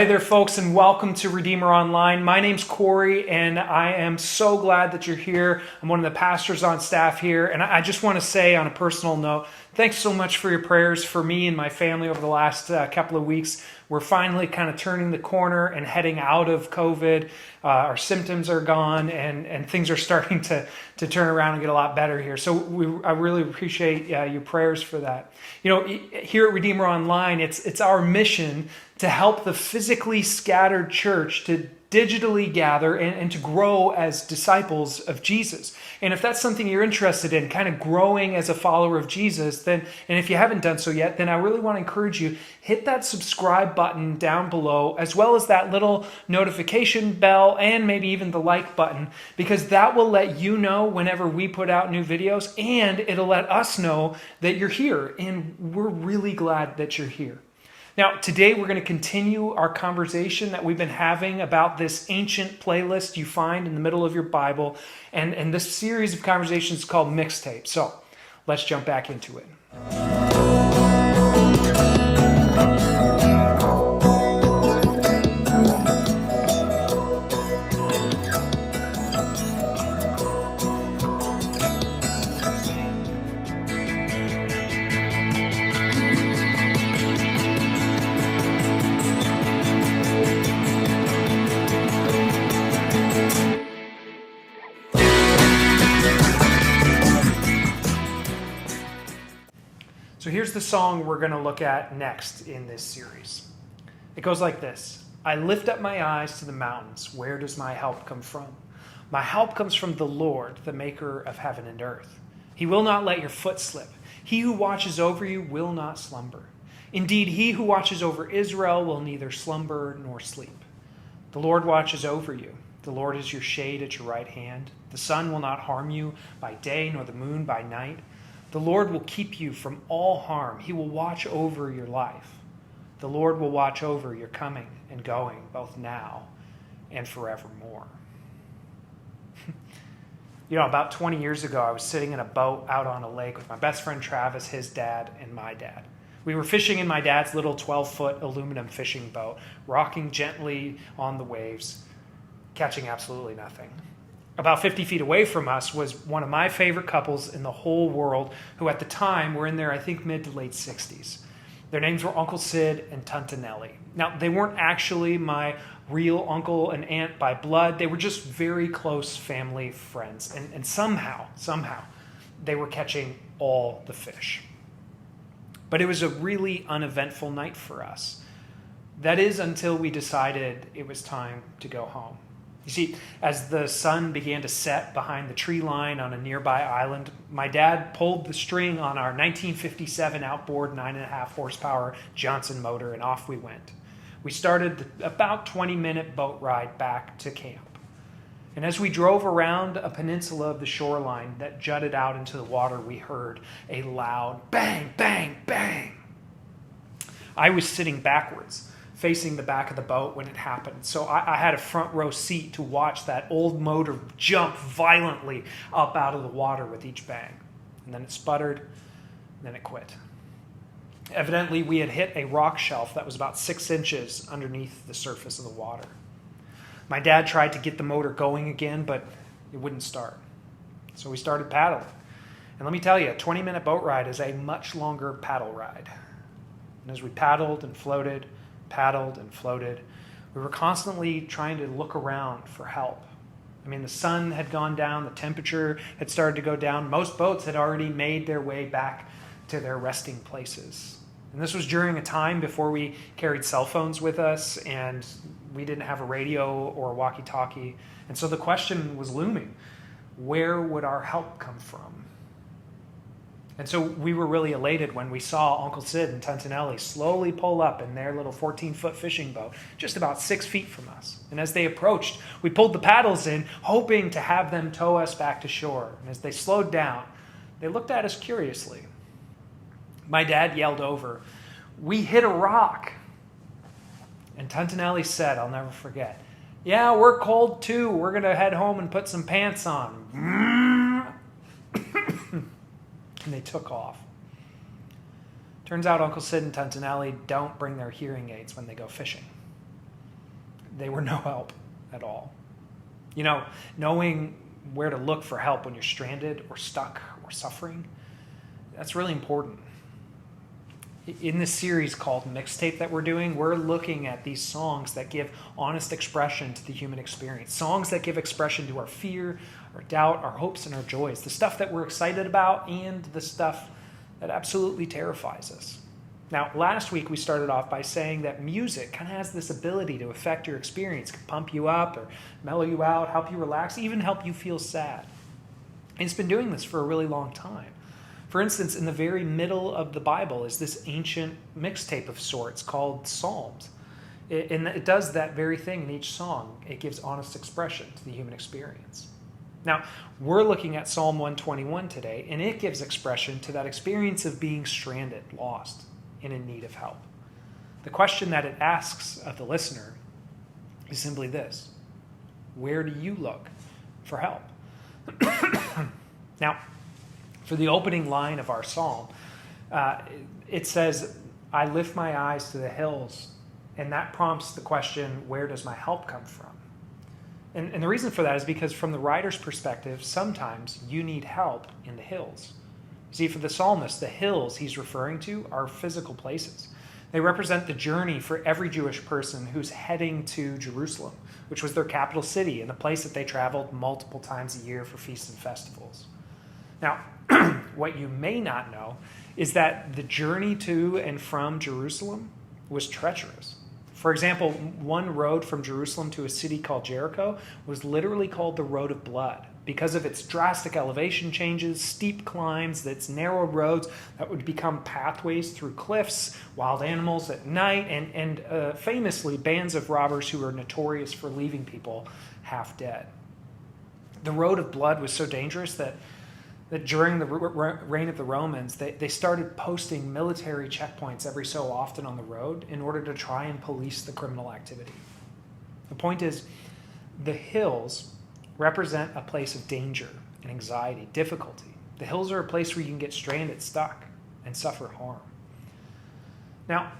Well, hey there, folks, and welcome to Redeemer Online. My name's Corey, and I am so glad that you're here. I'm one of the pastors on staff here, and I just want to say on a personal note, thanks so much for your prayers for me and my family over the last couple of weeks. We're finally kind of turning the corner and heading out of COVID. Our symptoms are gone, and things are starting to turn around and get a lot better here. So I really appreciate your prayers for that. You know, here at Redeemer Online, it's our mission to help the physically scattered church to digitally gather and to grow as disciples of Jesus. And if that's something you're interested in, kind of growing as a follower of Jesus, then, and if you haven't done so yet, then I really want to encourage you, hit that subscribe button down below, as well as that little notification bell and maybe even the like button, because that will let you know whenever we put out new videos, and it'll let us know that you're here. And we're really glad that you're here. Now, today we're going to continue our conversation that we've been having about this ancient playlist you find in the middle of your Bible. And this series of conversations is called Mixtape. So let's jump back into it. So here's the song we're going to look at next in this series. It goes like this. I lift up my eyes to the mountains. Where does my help come from? My help comes from the Lord, the maker of heaven and earth. He will not let your foot slip. He who watches over you will not slumber. Indeed, he who watches over Israel will neither slumber nor sleep. The Lord watches over you. The Lord is your shade at your right hand. The sun will not harm you by day, nor the moon by night. The Lord will keep you from all harm. He will watch over your life. The Lord will watch over your coming and going, both now and forevermore. You know, about 20 years ago, I was sitting in a boat out on a lake with my best friend Travis, his dad, and my dad. We were fishing in my dad's little 12-foot aluminum fishing boat, rocking gently on the waves, catching absolutely nothing. About 50 feet away from us was one of my favorite couples in the whole world, who at the time were in their, I think, mid to late 60s. Their names were Uncle Sid and Tante Nellie. Now, they weren't actually my real uncle and aunt by blood. They were just very close family friends. And somehow, they were catching all the fish. But it was a really uneventful night for us. That is, until we decided it was time to go home. You see, as the sun began to set behind the tree line on a nearby island, my dad pulled the string on our 1957 outboard 9.5 horsepower Johnson motor, and off we went. We started the about 20-minute boat ride back to camp. And as we drove around a peninsula of the shoreline that jutted out into the water, we heard a loud bang, bang, bang. I was sitting backwards, facing the back of the boat when it happened. So I had a front row seat to watch that old motor jump violently up out of the water with each bang. And then it sputtered, and then it quit. Evidently, we had hit a rock shelf that was about 6 inches underneath the surface of the water. My dad tried to get the motor going again, but it wouldn't start. So we started paddling. And let me tell you, a 20-minute boat ride is a much longer paddle ride. And as we paddled and floated, we were constantly trying to look around for help. I mean, the sun had gone down, the temperature had started to go down. Most boats had already made their way back to their resting places. And this was during a time before we carried cell phones with us, and we didn't have a radio or a walkie-talkie. And so the question was looming, where would our help come from? And so we were really elated when we saw Uncle Sid and Tante Nellie slowly pull up in their little 14-foot fishing boat, just about 6 feet from us. And as they approached, we pulled the paddles in, hoping to have them tow us back to shore. And as they slowed down, they looked at us curiously. My dad yelled over, "We hit a rock." And Tante Nellie said, I'll never forget, "Yeah, we're cold too. We're going to head home and put some pants on." And they took off. Turns out Uncle Sid and Tante Nellie don't bring their hearing aids when they go fishing. they were no help at all. You know, knowing where to look for help when you're stranded or stuck or suffering, that's really important. In this series called Mixtape that we're doing, we're looking at these songs that give honest expression to the human experience. Songs that give expression to our fear, our doubt, our hopes, and our joys. The stuff that we're excited about and the stuff that absolutely terrifies us. Now, last week we started off by saying that music kind of has this ability to affect your experience, can pump you up or mellow you out, help you relax, even help you feel sad. And it's been doing this for a really long time. For instance, in the very middle of the Bible is this ancient mixtape of sorts called Psalms. And it does that very thing in each song. It gives honest expression to the human experience. Now, we're looking at Psalm 121 today, and it gives expression to that experience of being stranded, lost, and in need of help. The question that it asks of the listener is simply this: where do you look for help? Now, for the opening line of our psalm, it says, I lift my eyes to the hills, and that prompts the question, where does my help come from? And the reason for that is because from the writer's perspective, sometimes you need help in the hills. See, for the psalmist, the hills he's referring to are physical places. They represent the journey for every Jewish person who's heading to Jerusalem, which was their capital city and the place that they traveled multiple times a year for feasts and festivals. Now, what you may not know is that the journey to and from Jerusalem was treacherous. For example, one road from Jerusalem to a city called Jericho was literally called the Road of Blood because of its drastic elevation changes, steep climbs, its narrow roads that would become pathways through cliffs, wild animals at night, and famously bands of robbers who were notorious for leaving people half dead. The Road of Blood was so dangerous that during the reign of the Romans, they started posting military checkpoints every so often on the road in order to try and police the criminal activity. The point is, the hills represent a place of danger and anxiety, difficulty. The hills are a place where you can get stranded, stuck, and suffer harm. Now,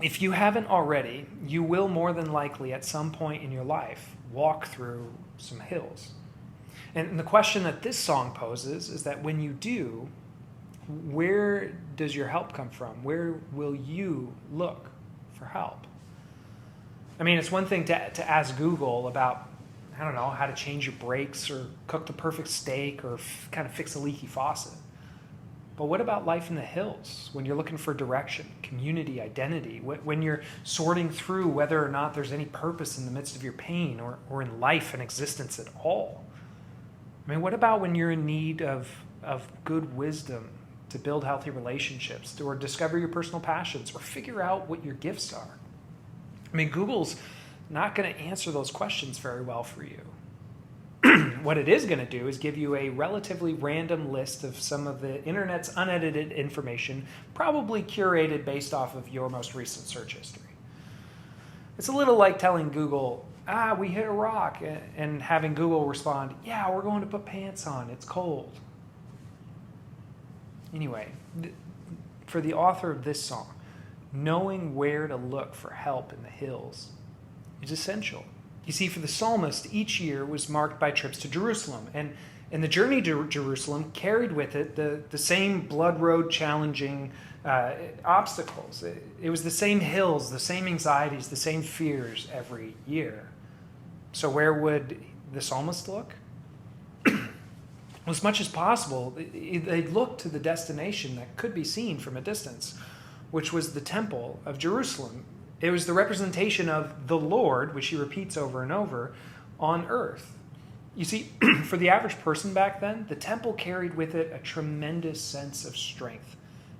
if you haven't already, you will more than likely at some point in your life walk through some hills. And the question that this song poses is that when you do, where does your help come from? Where will you look for help? I mean, it's one thing to ask Google about, I don't know, how to change your brakes or cook the perfect steak or kind of fix a leaky faucet. But what about life in the hills when you're looking for direction, community, identity, when you're sorting through whether or not there's any purpose in the midst of your pain or in life and existence at all? I mean, what about when you're in need of good wisdom to build healthy relationships or discover your personal passions or figure out what your gifts are? I mean, Google's not going to answer those questions very well for you. What it is going to do is give you a relatively random list of some of the internet's unedited information, probably curated based off of your most recent search history. It's a little like telling Google, we hit a rock, and having Google respond, yeah, we're going to put pants on, it's cold. Anyway, for the author of this song, knowing where to look for help in the hills is essential. You see, for the psalmist, each year was marked by trips to Jerusalem, and the journey to Jerusalem carried with it the same blood road challenging obstacles. It was the same hills, the same anxieties, the same fears every year. So where would the psalmist look? Well, as much as possible, they looked to the destination that could be seen from a distance, which was the temple of Jerusalem. It was the representation of the Lord, which he repeats over and over, on earth. You see, for the average person back then, the temple carried with it a tremendous sense of strength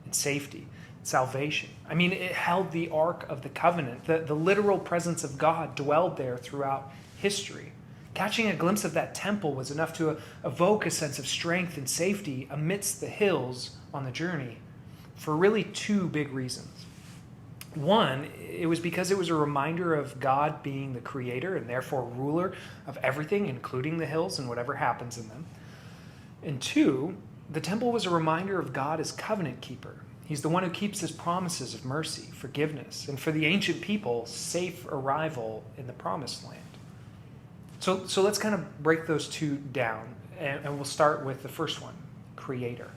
and safety, salvation. I mean, it held the Ark of the Covenant. The literal presence of God dwelled there throughout history. Catching a glimpse of that temple was enough to evoke a sense of strength and safety amidst the hills on the journey for really two big reasons. One, it was because it was a reminder of God being the creator and therefore ruler of everything, including the hills and whatever happens in them. And two, the temple was a reminder of God as covenant keeper. He's the one who keeps his promises of mercy, forgiveness, and for the ancient people, safe arrival in the promised land. So let's kind of break those two down, and we'll start with the first one, creator.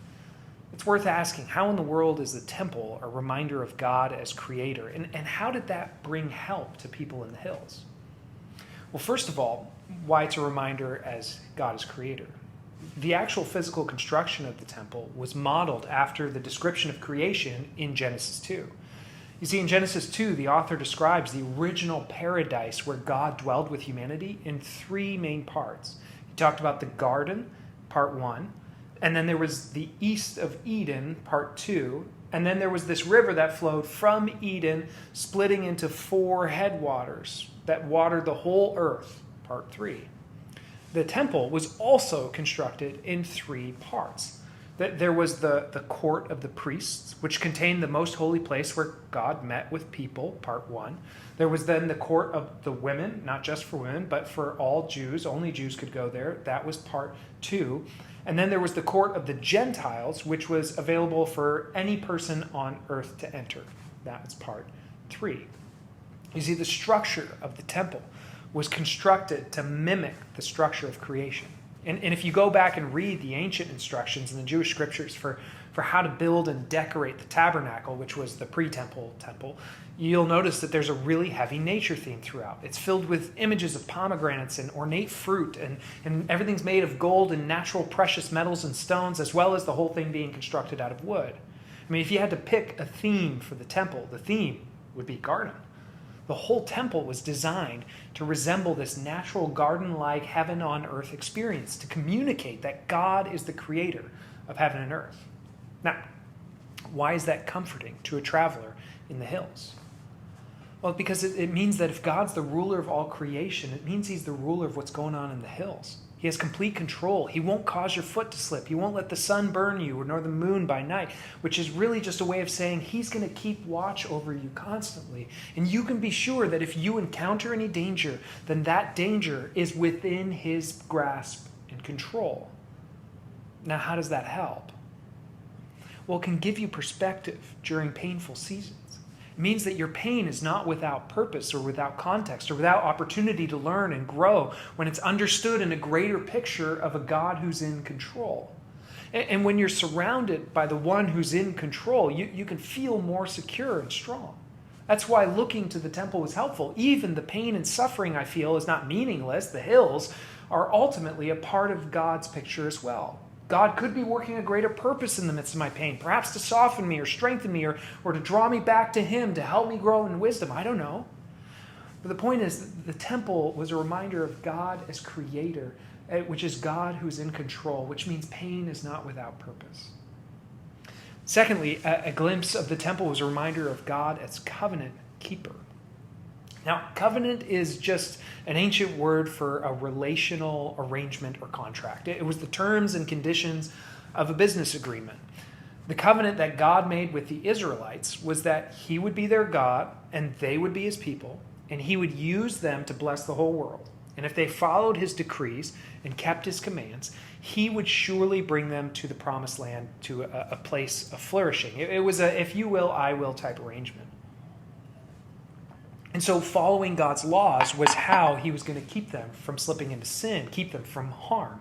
It's worth asking, how in the world is the temple a reminder of God as creator? And how did that bring help to people in the hills? Well, first of all, why it's a reminder as God as creator. The actual physical construction of the temple was modeled after the description of creation in Genesis 2. You see, in Genesis 2, the author describes the original paradise where God dwelled with humanity in three main parts. He talked about the garden, part 1, and then there was the east of Eden, part 2, and then there was this river that flowed from Eden, splitting into 4 headwaters that watered the whole earth, part 3. The temple was also constructed in 3 parts. There was the court of the priests, which contained the most holy place where God met with people, part 1. There was then the court of the women, not just for women, but for all Jews. Only Jews could go there. That was part 2. And then there was the court of the Gentiles, which was available for any person on earth to enter. That was part 3. You see, the structure of the temple was constructed to mimic the structure of creation. And if you go back and read the ancient instructions in the Jewish scriptures for how to build and decorate the tabernacle, which was the pre-temple temple, you'll notice that there's a really heavy nature theme throughout. It's filled with images of pomegranates and ornate fruit, and everything's made of gold and natural precious metals and stones, as well as the whole thing being constructed out of wood. I mean, if you had to pick a theme for the temple, the theme would be garden. The whole temple was designed to resemble this natural garden-like heaven on earth experience, to communicate that God is the creator of heaven and earth. Now, why is that comforting to a traveler in the hills? Well, because it means that if God's the ruler of all creation, it means he's the ruler of what's going on in the hills. He has complete control. He won't cause your foot to slip. He won't let the sun burn you, nor the moon by night, which is really just a way of saying he's going to keep watch over you constantly. And you can be sure that if you encounter any danger, then that danger is within his grasp and control. Now, how does that help? Well, it can give you perspective during painful seasons. It means that your pain is not without purpose or without context or without opportunity to learn and grow when it's understood in a greater picture of a God who's in control. And when you're surrounded by the one who's in control, you can feel more secure and strong. That's why looking to the temple was helpful. Even the pain and suffering I feel is not meaningless. The hills are ultimately a part of God's picture as well. God could be working a greater purpose in the midst of my pain, perhaps to soften me or strengthen me or to draw me back to him, to help me grow in wisdom. I don't know. But the point is, the temple was a reminder of God as creator, which is God who's in control, which means pain is not without purpose. Secondly, a glimpse of the temple was a reminder of God as covenant keeper. Now, covenant is just an ancient word for a relational arrangement or contract. It was the terms and conditions of a business agreement. The covenant that God made with the Israelites was that he would be their God and they would be his people, and he would use them to bless the whole world. And if they followed his decrees and kept his commands, he would surely bring them to the promised land, to a place of flourishing. It was a if you will, I will type arrangement. And so following God's laws was how he was going to keep them from slipping into sin, keep them from harm.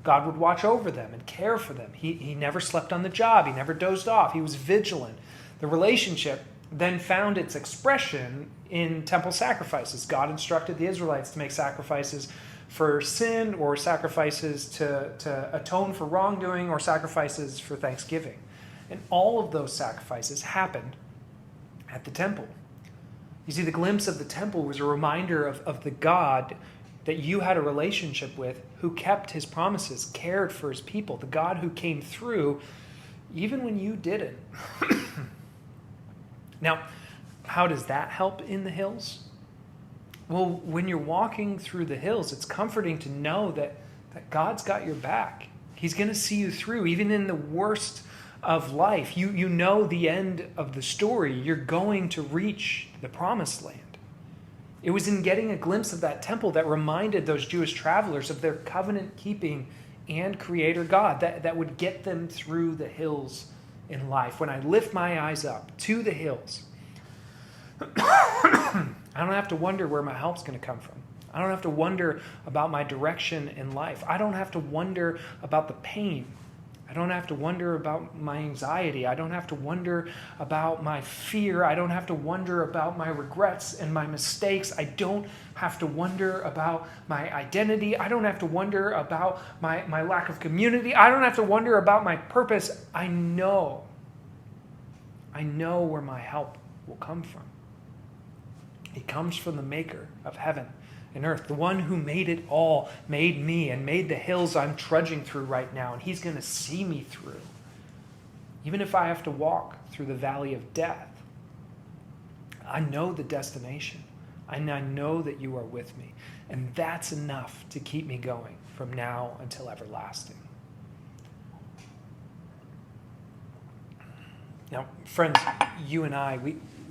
God would watch over them and care for them. He never slept on the job. He never dozed off. He was vigilant. The relationship then found its expression in temple sacrifices. God instructed the Israelites to make sacrifices for sin or sacrifices to atone for wrongdoing or sacrifices for thanksgiving. And all of those sacrifices happened at the temple. You see, the glimpse of the temple was a reminder of the God that you had a relationship with, who kept his promises, cared for his people, the God who came through even when you didn't. Now, how does that help in the hills? Well, when you're walking through the hills, it's comforting to know that God's got your back. He's going to see you through, even in the worst of life. You know the end of the story. You're going to reach the promised land. It was in getting a glimpse of that temple that reminded those Jewish travelers of their covenant-keeping and creator God that would get them through the hills in life, when I lift my eyes up to the hills, I don't have to wonder where my help's going to come from. I don't have to wonder about my direction in life. I don't have to wonder about the pain. I don't have to wonder about my anxiety. I don't have to wonder about my fear. I don't have to wonder about my regrets and my mistakes. I don't have to wonder about my identity. I don't have to wonder about my lack of community. I don't have to wonder about my purpose. I know where my help will come from. It comes from the maker of heaven and earth, the one who made it all, made me, and made the hills I'm trudging through right now, and he's going to see me through. Even if I have to walk through the valley of death, I know the destination. I know that you are with me, and that's enough to keep me going from now until everlasting. Now, friends, you and I,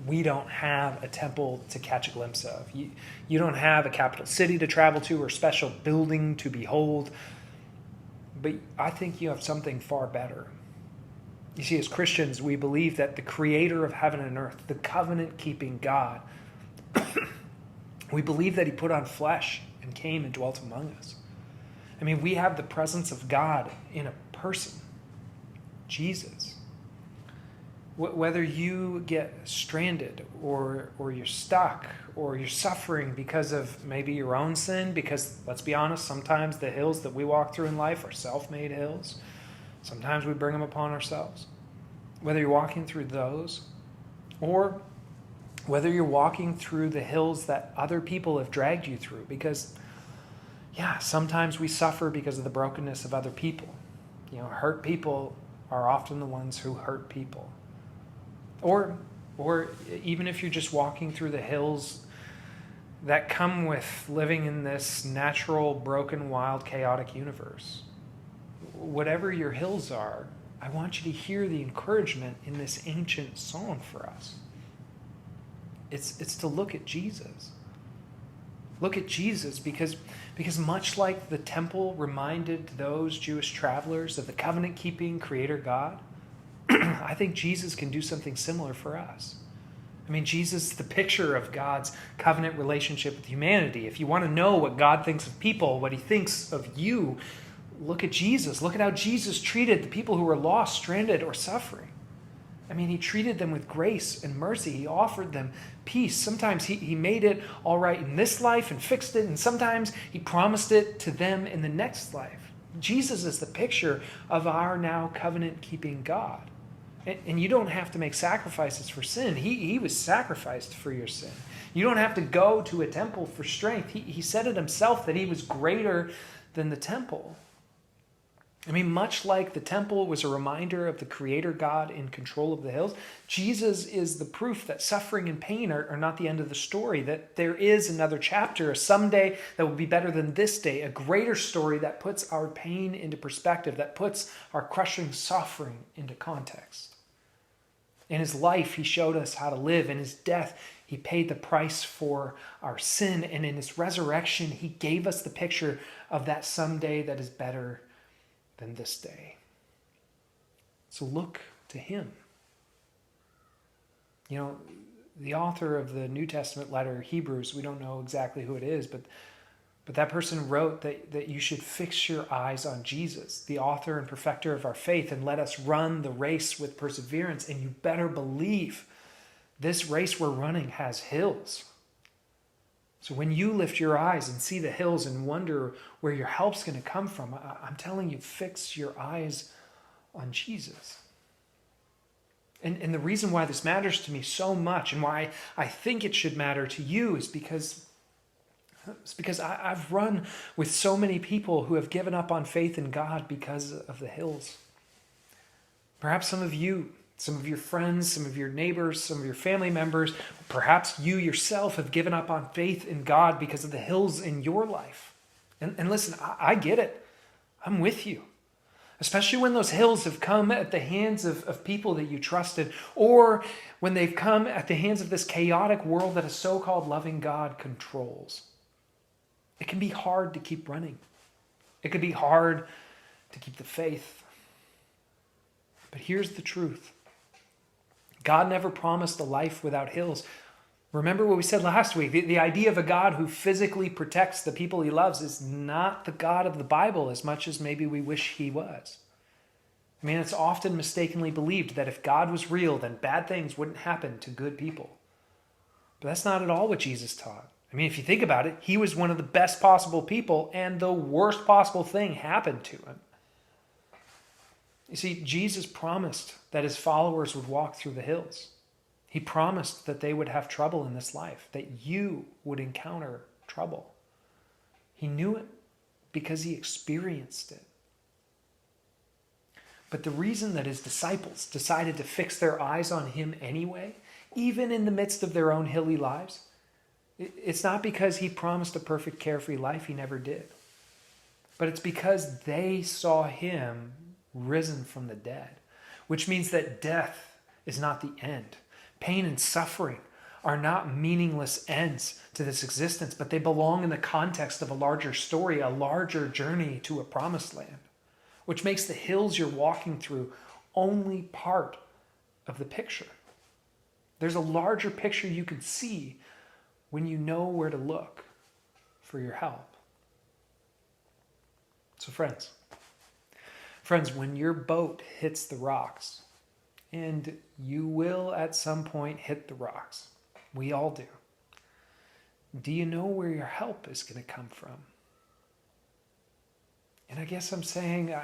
we don't have a temple to catch a glimpse of. You don't have a capital city to travel to or special building to behold. But I think you have something far better. You see, as Christians, we believe that the creator of heaven and earth, the covenant-keeping God, we believe that he put on flesh and came and dwelt among us. I mean, we have the presence of God in a person, Jesus. Whether you get stranded or you're stuck or you're suffering because of maybe your own sin, because let's be honest, sometimes the hills that we walk through in life are self-made hills. Sometimes we bring them upon ourselves. Whether you're walking through those or whether you're walking through the hills that other people have dragged you through, because sometimes we suffer because of the brokenness of other people. Hurt people are often the ones who hurt people. Or even if you're just walking through the hills that come with living in this natural, broken, wild, chaotic universe. Whatever your hills are, I want you to hear the encouragement in this ancient song for us. It's to look at Jesus. Look at Jesus because much like the temple reminded those Jewish travelers of the covenant-keeping Creator God, I think Jesus can do something similar for us. I mean, Jesus is the picture of God's covenant relationship with humanity. If you want to know what God thinks of people, what he thinks of you, look at Jesus. Look at how Jesus treated the people who were lost, stranded, or suffering. I mean, he treated them with grace and mercy. He offered them peace. Sometimes he made it all right in this life and fixed it, and sometimes he promised it to them in the next life. Jesus is the picture of our now covenant-keeping God. And you don't have to make sacrifices for sin. He was sacrificed for your sin. You don't have to go to a temple for strength. He said it himself that he was greater than the temple. I mean, much like the temple was a reminder of the Creator God in control of the hills, Jesus is the proof that suffering and pain are not the end of the story, that there is another chapter, a someday that will be better than this day, a greater story that puts our pain into perspective, that puts our crushing suffering into context. In his life, he showed us how to live. In his death, he paid the price for our sin. And in his resurrection, he gave us the picture of that someday that is better than this day. So look to him. The author of the New Testament letter, Hebrews, we don't know exactly who it is, but that person wrote that you should fix your eyes on Jesus, the author and perfecter of our faith, and let us run the race with perseverance. And you better believe this race we're running has hills. So when you lift your eyes and see the hills and wonder where your help's going to come from, I'm telling you, fix your eyes on Jesus. And the reason why this matters to me so much and why I think it should matter to you is because I've run with so many people who have given up on faith in God because of the hills. Perhaps some of you, some of your friends, some of your neighbors, some of your family members, perhaps you yourself have given up on faith in God because of the hills in your life. And listen, I get it. I'm with you. Especially when those hills have come at the hands of people that you trusted, or when they've come at the hands of this chaotic world that a so-called loving God controls. It can be hard to keep running. It can be hard to keep the faith. But here's the truth. God never promised a life without hills. Remember what we said last week. The idea of a God who physically protects the people he loves is not the God of the Bible as much as maybe we wish he was. I mean, it's often mistakenly believed that if God was real, then bad things wouldn't happen to good people. But that's not at all what Jesus taught. I mean, if you think about it, he was one of the best possible people, and the worst possible thing happened to him. You see, Jesus promised that his followers would walk through the hills. He promised that they would have trouble in this life, that you would encounter trouble. He knew it because he experienced it. But the reason that his disciples decided to fix their eyes on him anyway, even in the midst of their own hilly lives, it's not because he promised a perfect carefree life. He never did. But it's because they saw him risen from the dead, which means that death is not the end. Pain and suffering are not meaningless ends to this existence, but they belong in the context of a larger story, a larger journey to a promised land, which makes the hills you're walking through only part of the picture. There's a larger picture you can see when you know where to look for your help. So friends, when your boat hits the rocks, and you will at some point hit the rocks, we all do you know where your help is going to come from? And I guess I'm saying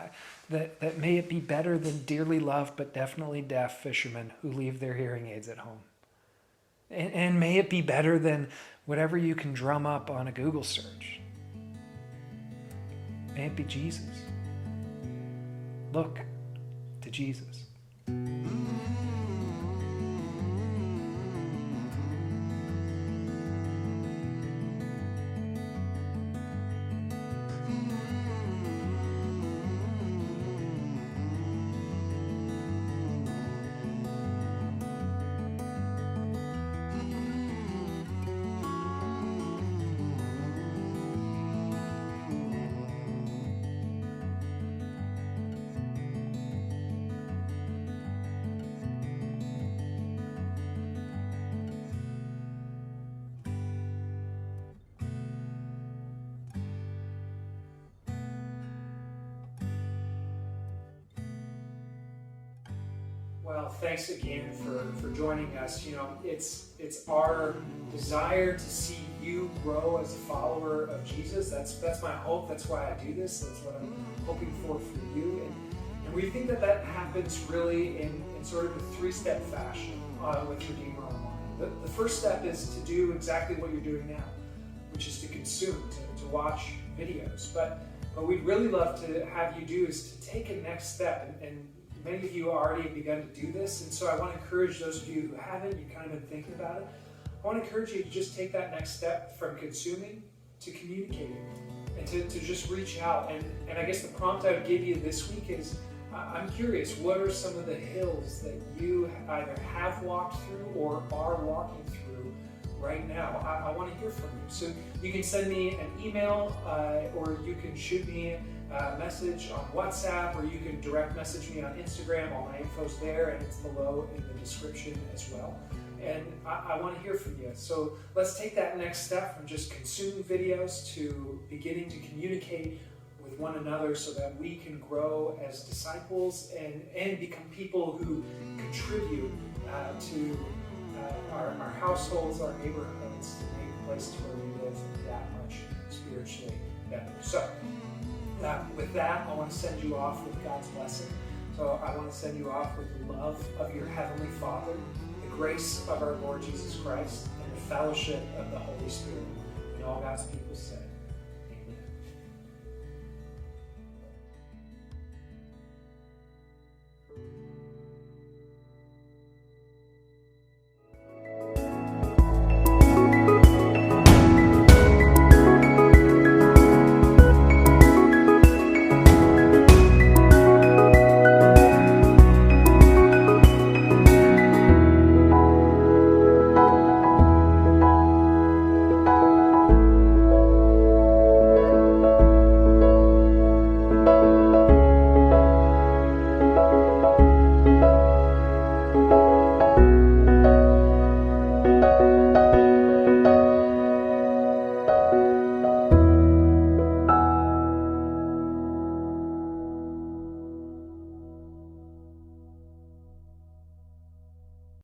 that may it be better than dearly loved but definitely deaf fishermen who leave their hearing aids at home. And may it be better than whatever you can drum up on a Google search. May it be Jesus. Look to Jesus. Well, thanks again for joining us. You know, it's our desire to see you grow as a follower of Jesus. That's my hope. That's why I do this. That's what I'm hoping for you. And we think that happens really in sort of a three-step fashion with Redeemer Online. The first step is to do exactly what you're doing now, which is to consume, to watch videos. But what we'd really love to have you do is to take a next step, and many of you already have begun to do this, and so I want to encourage those of you who haven't, you've kind of been thinking about it, I want to encourage you to just take that next step from consuming to communicating, and to just reach out. And I guess the prompt I would give you this week is, I'm curious, what are some of the hills that you either have walked through or are walking through right now? I want to hear from you. So you can send me an email, or you can shoot me message on WhatsApp, or you can direct message me on Instagram. All my info's there, and it's below in the description as well. And I want to hear from you. So let's take that next step from just consuming videos to beginning to communicate with one another so that we can grow as disciples and become people who contribute to our households, our neighborhoods, to make places where we live that much spiritually better. So with that, I want to send you off with God's blessing. So I want to send you off with the love of your Heavenly Father, the grace of our Lord Jesus Christ, and the fellowship of the Holy Spirit. And all God's people say,